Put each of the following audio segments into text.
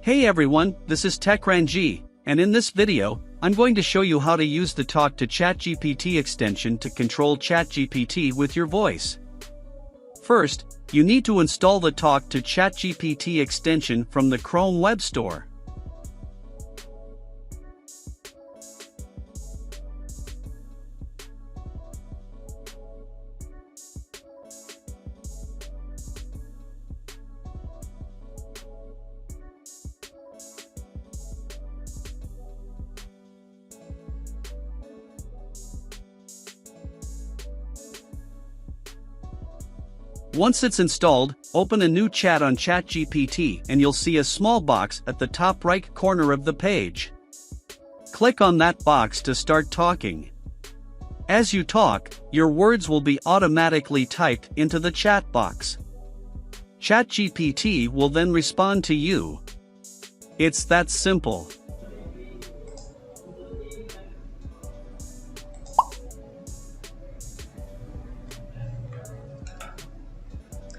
Hey everyone, this is techRanjee, and in this video, I'm going to show you how to use the Talk to ChatGPT extension to control ChatGPT with your voice. First, you need to install the Talk to ChatGPT extension from the Chrome Web Store. Once it's installed, open a new chat on ChatGPT and you'll see a small box at the top right corner of the page. Click on that box to start talking. As you talk, your words will be automatically typed into the chat box. ChatGPT will then respond to you. It's that simple.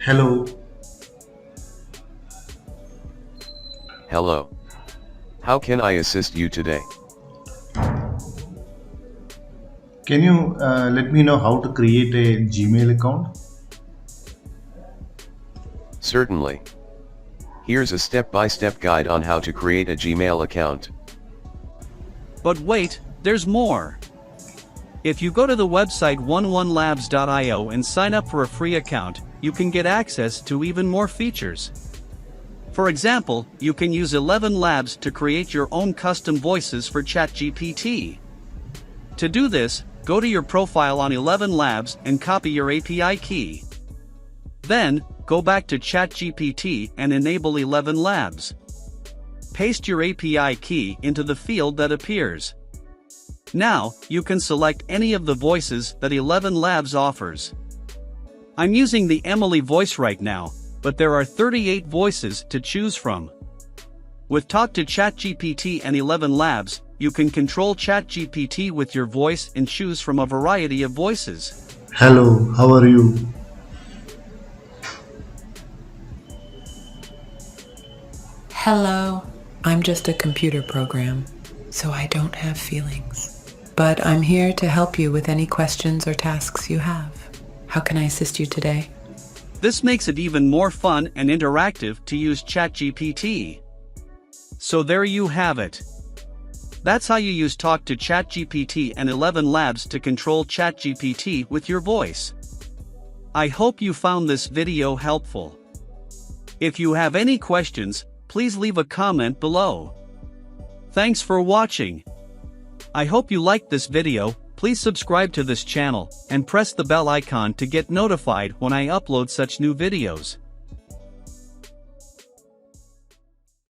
Hello. Hello. How can I assist you today? Can you let me know how to create a Gmail account? Certainly. Here's a step-by-step guide on how to create a Gmail account. But wait, there's more. If you go to the website 11labs.io and sign up for a free account, you can get access to even more features. For example, you can use 11 Labs to create your own custom voices for ChatGPT. To do this, go to your profile on 11 Labs and copy your API key. Then, go back to ChatGPT and enable 11 Labs. Paste your API key into the field that appears. Now, you can select any of the voices that 11 Labs offers. I'm using the Emily voice right now, but there are 38 voices to choose from. With Talk to ChatGPT and 11 Labs, you can control ChatGPT with your voice and choose from a variety of voices. Hello, how are you? Hello, I'm just a computer program, so I don't have feelings. But I'm here to help you with any questions or tasks you have. How can I assist you today? This makes it even more fun and interactive to use ChatGPT. So there you have it. That's how you use Talk to ChatGPT and 11 Labs to control ChatGPT with your voice. I hope you found this video helpful. If you have any questions, please leave a comment below. Thanks for watching. I hope you liked this video. Please subscribe to this channel and press the bell icon to get notified when I upload such new videos.